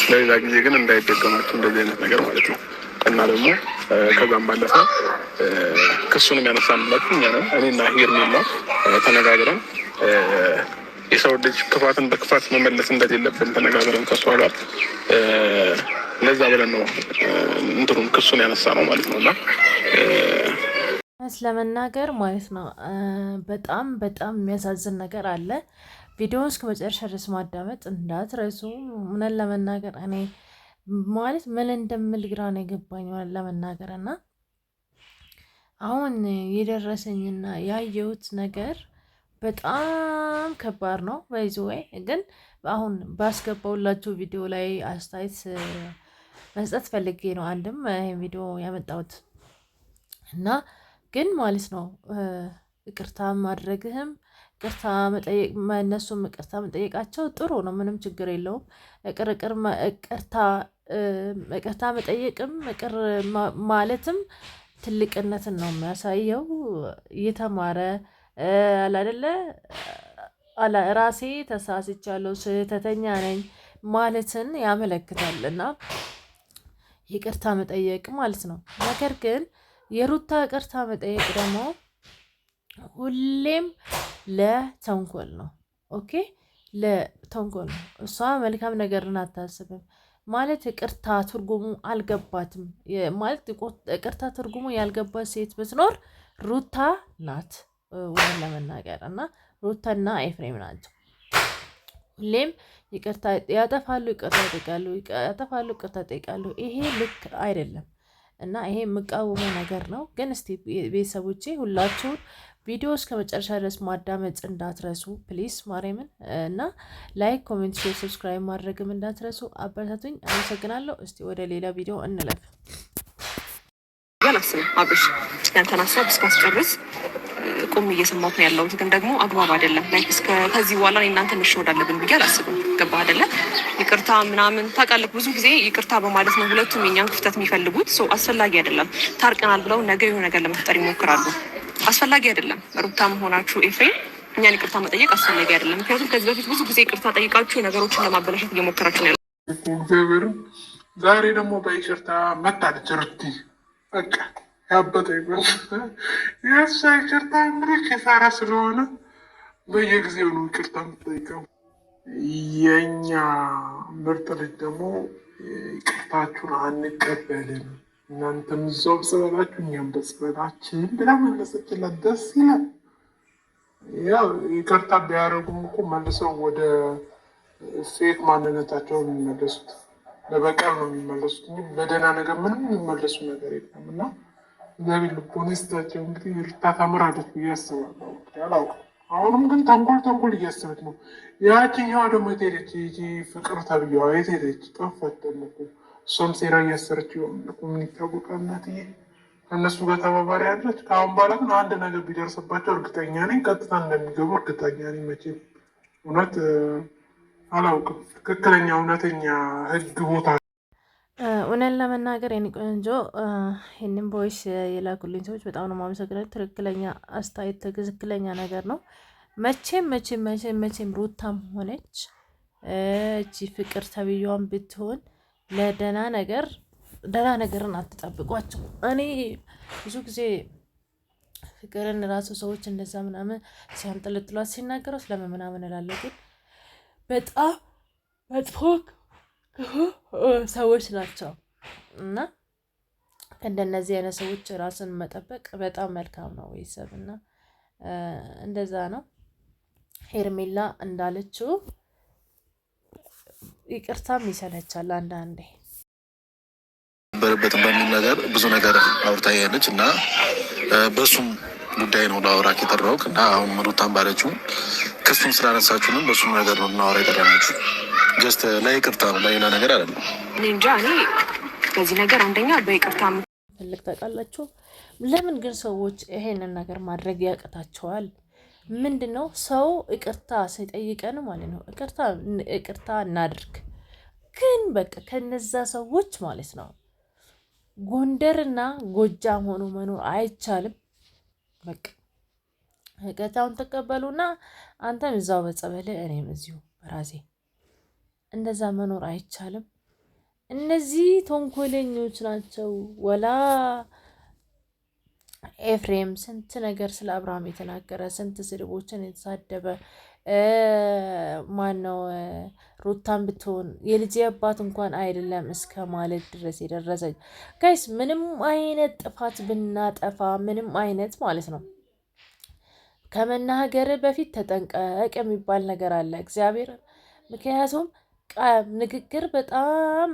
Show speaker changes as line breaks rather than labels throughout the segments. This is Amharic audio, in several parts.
ለሌላ ጊዜ ግን እንዳይደገማችሁ እንደዚህ አይነት ነገር ማለት ነው። እና ደግሞ ከዛም ባለፈ ክሱንም ያነሳንላችሁ እኛ ነን። እኔና ሄርሜላ ተነጋግረን የሰው ልጅ ክፋትን በክፋት መመለስ እንደሌለብን ተነጋግረን ከሷ ጋር ለዛ ብለን ነው እንትሩን ክሱን ያነሳ ነው ማለት ነው። እና
ለመናገር ማለት ነው በጣም በጣም የሚያሳዝን ነገር አለ። ቪዲዮውን እስከ መጨረሻ ድረስ ማዳመጥ እንዳትረሱ። ምንን ለመናገር እኔ ማለት ምን እንደምል ግራ ነው የገባኝ ለመናገር እና አሁን የደረሰኝና ያየሁት ነገር በጣም ከባድ ነው። ወይ ግን አሁን ባስገባውላችሁ ቪዲዮ ላይ አስተያየት መስጠት ፈልጌ ነው አንድም ይሄን ቪዲዮ ያመጣሁት እና ግን ማለት ነው ይቅርታ ማድረግህም ይቅርታ መጠየቅ እነሱም ይቅርታ መጠየቃቸው ጥሩ ነው፣ ምንም ችግር የለውም። ይቅርታ መጠየቅም ይቅር ማለትም ትልቅነትን ነው የሚያሳየው። እየተማረ አላደለ ራሴ ተሳስቻለሁ ስህተተኛ ነኝ ማለትን ያመለክታል እና ይቅርታ መጠየቅ ማለት ነው። ነገር ግን የሩታ ይቅርታ መጠየቅ ደግሞ ሁሌም ለተንኮል ነው። ኦኬ ለተንኮል ነው። እሷ መልካም ነገርን አታስብም ማለት ይቅርታ ትርጉሙ አልገባትም ማለት ይቅርታ ትርጉሙ ያልገባት ሴት ብትኖር ሩታ ናት ወይም ለመናገር እና ሩታና ኤፍሬም ናቸው። ሁሌም ይቅርታ ያጠፋሉ፣ ይቅርታ ይጠይቃሉ፣ ያጠፋሉ፣ ይቅርታ ይጠይቃሉ። ይሄ ልክ አይደለም እና ይሄ የምቃወመው ነገር ነው። ግን እስቲ ቤተሰቦቼ ሁላችሁን ቪዲዮ እስከ መጨረሻ ድረስ ማዳመጥ እንዳትረሱ ፕሊስ ማርያምን እና ላይክ፣ ኮሜንት፣ ሼር፣ ሰብስክራይብ ማድረግም እንዳትረሱ። አበረታቱኝ። አመሰግናለሁ። እስቲ ወደ ሌላ ቪዲዮ እንለፍ።
ያላስብ አብሽ ያንተን ሀሳብ እስካስጨርስ ቁም እየሰማሁት ነው ያለሁት፣ ግን ደግሞ አግባብ አይደለም። ላይክ እስከ ከዚህ በኋላ እናንተ መሸወድ አለብን ብዬ አላስብም። ገባ አይደለ? ይቅርታ ምናምን ታውቃለህ፣ ብዙ ጊዜ ይቅርታ በማለት ነው ሁለቱም የኛን ክፍተት የሚፈልጉት። ሰው አስፈላጊ አይደለም። ታርቀናል ብለው ነገ የሆነ ነገር ለመፍጠር ይሞክራሉ። አስፈላጊ አይደለም። ሩታም ሆናችሁ ኤፍሬም እኛን ይቅርታ መጠየቅ አስፈላጊ አይደለም። ምክንያቱም ከዚህ በፊት ብዙ ጊዜ ይቅርታ ጠይቃችሁ ነገሮችን ለማበላሸት እየሞከራችሁ ነው ያለው።
ዛሬ ደግሞ በይቅርታ መታለች ሩቲ። በቃ ያበጠ የእሷ ይቅርታ እንግዲህ ኪሳራ ስለሆነ በየጊዜው ነው ይቅርታ የምትጠይቀው። የእኛ ምርጥ ልጅ ደግሞ ይቅርታችሁን አንቀበልም፣ እናንተም እዛው ብጽበላችሁ እኛም በጽበላችን ብላ መለሰችላት። ደስ ይላል። ያው ይቅርታ ቢያደርጉም እኮ መልሰው ወደ ፌክ ማንነታቸው ነው የሚመለሱት። ለበቀል ነው የሚመለሱት እንጂ በደህና ነገር ምንም የሚመለሱ ነገር የለም እና እግዚአብሔር ልቦና ይስጣቸው። እንግዲህ ሩታ ታምራለች ብዬ አስባለሁ። አላውቅም። አሁንም ግን ተንኮል እያሰበች ነው። ያችኛዋ ደግሞ የት ሄደች? ይቺ ፍቅር ተብዬዋ የት ሄደች? ጠፋች ደግሞ እኮ። እሷም ሴራ እያሰረች ምን ይታወቃል። እናትዬ ከእነሱ ጋር ተባባሪ ያለች። ከአሁን በኋላ ግን አንድ ነገር ቢደርስባቸው እርግጠኛ ነኝ ቀጥታ እንደሚገቡ እርግጠኛ ነኝ። መቼም እውነት አላውቅም። ትክክለኛ እውነተኛ ህግ ቦታ
እውነት ለመናገር የኔ ቆንጆ ይህንን ቮይስ የላኩልኝ ሰዎች በጣም ነው የማመሰግነው። ትክክለኛ አስተያየት፣ ትክክለኛ ነገር ነው። መቼም ሩታም ሆነች እቺ ፍቅር ተብዬዋን ብትሆን ለደህና ነገርን አትጠብቋቸው። እኔ ብዙ ጊዜ ፍቅርን ራሱ ሰዎች እንደዛ ምናምን ሲያንጠለጥሏት ሲናገረው ስለምን ምናምን እላለሁ፣ ግን በጣም መጥፎ ሰዎች ናቸው እና እንደነዚህ አይነት ሰዎች ራስን መጠበቅ በጣም መልካም ነው። ቤተሰብ እና እንደዛ ነው። ሄርሜላ እንዳለችው ይቅርታም ይሰለቻል አንዳንዴ።
በረበትን በሚል ነገር ብዙ ነገር አውርታያለች እና በሱም ጉዳይ ነው ለአውራክ የጠራሁት እና አሁን ሩታን ባለችው ክሱን ስላነሳችሁንም በሱም ነገር ነው እናወራ የጠራናችሁ። ጀስት ለይቅርታ ነው፣ ለሌላ ነገር አይደለም።
እኔ እንጃ። እኔ በዚህ ነገር አንደኛ በይቅርታ
ፈልግ ታውቃላችሁ። ለምን ግን ሰዎች ይሄንን ነገር ማድረግ ያቅታቸዋል? ምንድን ነው ሰው ይቅርታ ሲጠይቀን ማለት ነው ይቅርታ እናድርግ። ግን በቃ ከነዛ ሰዎች ማለት ነው ጎንደርና ጎጃም ሆኖ መኖር አይቻልም። በቃ ይቅርታውን ተቀበሉና አንተም እዛው በጸበል እኔም እዚሁ በራሴ እንደዛ መኖር አይቻልም። እነዚህ ተንኮለኞች ናቸው። ወላ ኤፍሬም ስንት ነገር ስለ አብርሃም የተናገረ ስንት ስድቦችን የተሳደበ ማን ነው? ሩታን ብትሆን የልጄ አባት እንኳን አይደለም እስከ ማለት ድረስ የደረሰች ጋይስ። ምንም አይነት ጥፋት ብናጠፋ ምንም አይነት ማለት ነው ከመናገር በፊት ተጠንቀቅ የሚባል ነገር አለ እግዚአብሔር። ምክንያቱም ንግግር በጣም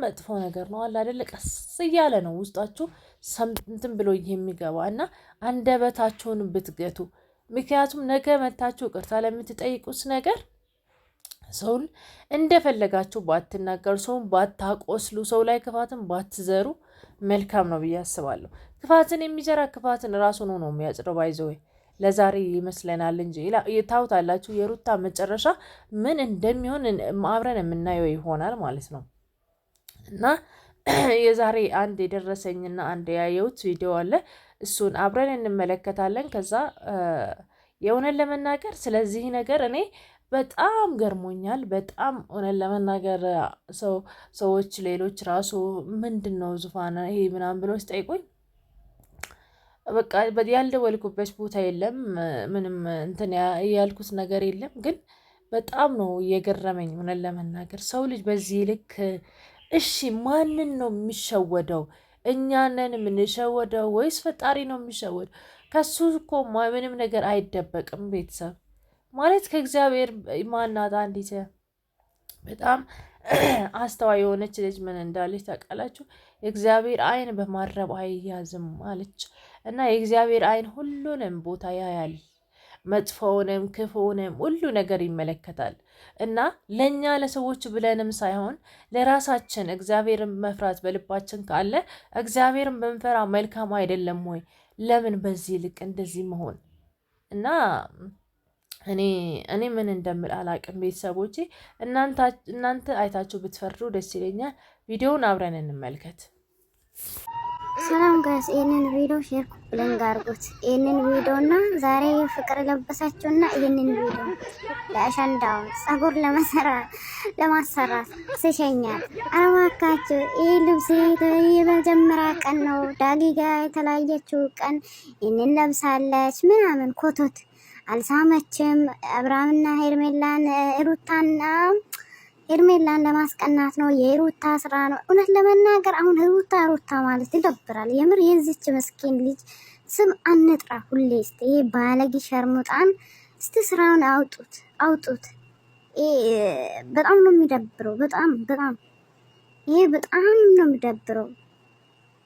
መጥፎ ነገር ነው አለ አይደለ? ቀስ እያለ ነው ውስጣችሁ እንትን ብሎ የሚገባ እና አንደበታችሁን ብትገቱ። ምክንያቱም ነገ መታችሁ ቅርታ ለምትጠይቁት ነገር ሰውን እንደፈለጋችሁ ባትናገሩ፣ ሰውን ባታቆስሉ፣ ሰው ላይ ክፋትን ባትዘሩ መልካም ነው ብዬ አስባለሁ። ክፋትን የሚዘራ ክፋትን ራሱን ነው የሚያጭደው። ባይዘወይ ለዛሬ ይመስለናል እንጂ ታውታላችሁ። የሩታ መጨረሻ ምን እንደሚሆን አብረን የምናየው ይሆናል ማለት ነው። እና የዛሬ አንድ የደረሰኝና አንድ ያየሁት ቪዲዮ አለ። እሱን አብረን እንመለከታለን። ከዛ የእውነት ለመናገር ስለዚህ ነገር እኔ በጣም ገርሞኛል። በጣም እውነት ለመናገር ሰዎች ሌሎች ራሱ ምንድን ነው ዙፋን ይሄ ምናምን ብለው ሲጠይቁኝ በቃ ያልደወልኩበት ቦታ የለም፣ ምንም እንትን ያልኩት ነገር የለም። ግን በጣም ነው እየገረመኝ እውነት ለመናገር ሰው ልጅ በዚህ ልክ እሺ፣ ማንን ነው የሚሸወደው? እኛንን የምንሸወደው ወይስ ፈጣሪ ነው የሚሸወደው? ከሱ እኮ ምንም ነገር አይደበቅም። ቤተሰብ ማለት ከእግዚአብሔር ማናት አንዲት በጣም አስተዋይ የሆነች ልጅ ምን እንዳለች ታውቃላችሁ? የእግዚአብሔር ዓይን በማረብ አይያዝም አለች። እና የእግዚአብሔር ዓይን ሁሉንም ቦታ ያያል፣ መጥፎውንም ክፉውንም ሁሉ ነገር ይመለከታል። እና ለእኛ ለሰዎች ብለንም ሳይሆን ለራሳችን እግዚአብሔርን መፍራት በልባችን ካለ እግዚአብሔርን ብንፈራ መልካም አይደለም ወይ? ለምን በዚህ ልክ እንደዚህ መሆን? እና እኔ ምን እንደምል አላቅም። ቤተሰቦቼ እናንተ አይታችሁ ብትፈርዱ ደስ ይለኛል። ቪዲዮውን አብረን እንመልከት።
ሰላም ጋይስ፣ ይህንን ቪዲዮ ሼር ብለን ጋርጉት። ይህንን ቪዲዮ እና ዛሬ ፍቅር ለበሳችሁና ይህንን ቪዲዮ ለአሸንዳው ጸጉር ለማሰራት ስሸኛት አረባካችሁ። ይህ ልብስ የመጀመሪያ ቀን ነው፣ ዳጊ ጋር የተለያየችው ቀን ይህንን ለብሳለች ምናምን ኮቶት አልሳመችም። አብርሃምና ሄርሜላን ሩታና ሄርሜላን ለማስቀናት ነው። የሩታ ስራ ነው። እውነት ለመናገር አሁን ሩታ ማለት ይደብራል። የምር የዚች መስኪን ልጅ ስም አንጥራ ሁሌ። እስቲ ይሄ ባለጌ ሸርሙጣን እስቲ ስራውን አውጡት። በጣም ነው የሚደብረው። በጣም ይሄ በጣም ነው የሚደብረው።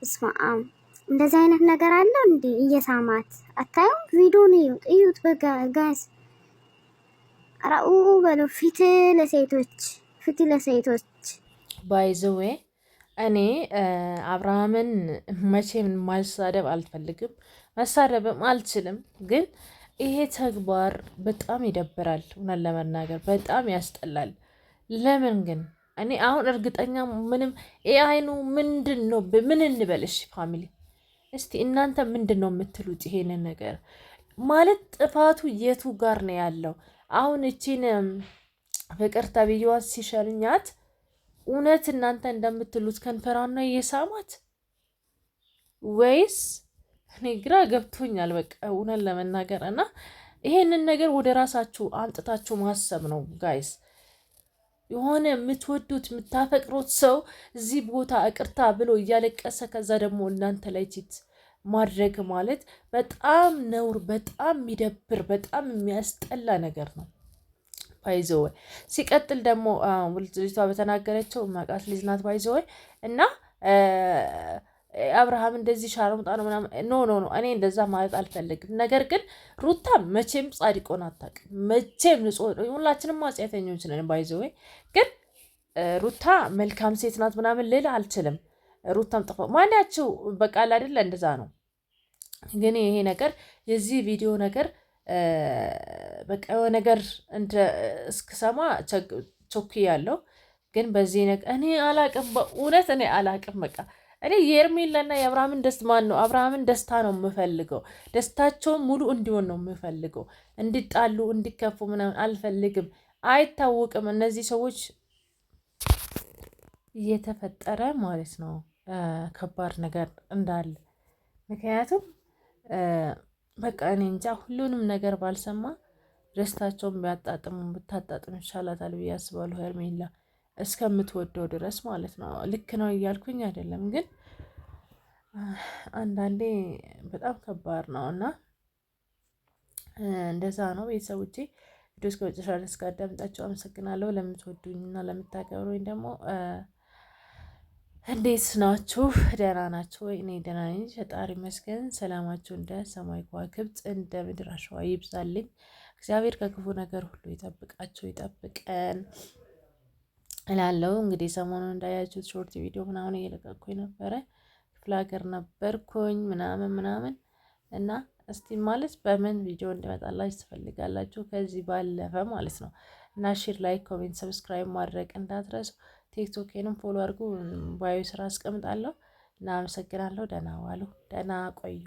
እስማአም እንደዚህ አይነት ነገር አለ እንዴ? እየሳማት አታዩም? ቪዲዮን እዩት በጋስ አራኡ በሉ። ፊት ለሴቶች
ባይዘዌ እኔ አብርሃምን መቼም ማሳደብ አልፈልግም፣ መሳደብም አልችልም። ግን ይሄ ተግባር በጣም ይደብራል። እውነት ለመናገር በጣም ያስጠላል። ለምን ግን እኔ አሁን እርግጠኛ ምንም አይኑ ምንድን ነው ምን እንበልሽ ፋሚሊ እስቲ እናንተ ምንድን ነው የምትሉት? ይሄንን ነገር ማለት ጥፋቱ የቱ ጋር ነው ያለው? አሁን እቺን ፍቅር ተብዬዋን ሲሸልኛት እውነት እናንተ እንደምትሉት ከንፈሯን ነው የሳማት ወይስ? እኔ ግራ ገብቶኛል በቃ እውነት ለመናገር እና ይሄንን ነገር ወደ ራሳችሁ አምጥታችሁ ማሰብ ነው ጋይስ። የሆነ የምትወዱት የምታፈቅሩት ሰው እዚህ ቦታ ይቅርታ ብሎ እያለቀሰ ከዛ ደግሞ እናንተ ላይ ቺት ማድረግ ማለት በጣም ነውር፣ በጣም የሚደብር፣ በጣም የሚያስጠላ ነገር ነው። ባይዘወ ሲቀጥል ደግሞ ልጅቷ በተናገረችው ማቃት ልጅ ናት ባይዘወ እና አብርሃም እንደዚህ ሻርሙጣ ነው ምናምን ኖ እኔ እንደዛ ማለት አልፈልግም። ነገር ግን ሩታ መቼም ጻድቆን አታውቅም፣ መቼም ንጹህ ሁላችንም ኃጢአተኞች ነን። ባይዘው ግን ሩታ መልካም ሴት ናት ምናምን ልል አልችልም። ሩታም ጥፋ ማንያቸው በቃ አይደለ እንደዛ ነው። ግን ይሄ ነገር የዚህ ቪዲዮ ነገር በቃ ነገር እንደ እስክሰማ ቾክ ያለው ግን በዚህ ነገር እኔ አላቅም፣ በእውነት እኔ አላቅም በቃ እኔ የሄርሜላና የአብርሃምን አብርሃምን ደስታ ነው የምፈልገው። ደስታቸውን ሙሉ እንዲሆን ነው የምፈልገው። እንዲጣሉ እንዲከፉ ምናምን አልፈልግም። አይታወቅም። እነዚህ ሰዎች እየተፈጠረ ማለት ነው ከባድ ነገር እንዳለ። ምክንያቱም በቃ እኔ እንጃ ሁሉንም ነገር ባልሰማ ደስታቸውን ቢያጣጥሙ ብታጣጥም ይሻላታል ብዬ አስባለሁ። ሄርሜላ እስከምትወደው ድረስ ማለት ነው። ልክ ነው እያልኩኝ አይደለም፣ ግን አንዳንዴ በጣም ከባድ ነው እና እንደዛ ነው። ቤተሰቦቼ ቪዲዮ እስከ መጨረሻ ድረስ ካዳመጣችሁ አመሰግናለሁ። ለምትወዱኝ እና ለምታከብሩኝ ደግሞ እንዴት ናችሁ? ደህና ናችሁ ወይ? እኔ ደህና ነኝ፣ ፈጣሪ ይመስገን። ሰላማችሁ እንደ ሰማይ ከዋክብት እንደ ምድር አሸዋ ይብዛልኝ። እግዚአብሔር ከክፉ ነገር ሁሉ ይጠብቃችሁ ይጠብቀን እላለሁ። እንግዲህ ሰሞኑን እንዳያችሁት ሾርት ቪዲዮ ምናምን እየለቀኩኝ ነበረ። ክፍለ ሀገር ነበርኩኝ ምናምን እና እስቲ ማለት በምን ቪዲዮ እንድመጣላችሁ ትፈልጋላችሁ? ከዚህ ባለፈ ማለት ነው እና ሼር፣ ላይክ፣ ኮሜንት፣ ሰብስክራይብ ማድረግ እንዳትረሱ። ቲክቶኬንም ፎሎ አድርጉ። ባዮ ስራ አስቀምጣለሁ እና አመሰግናለሁ። ደህና ዋሉ፣ ደህና ቆዩ።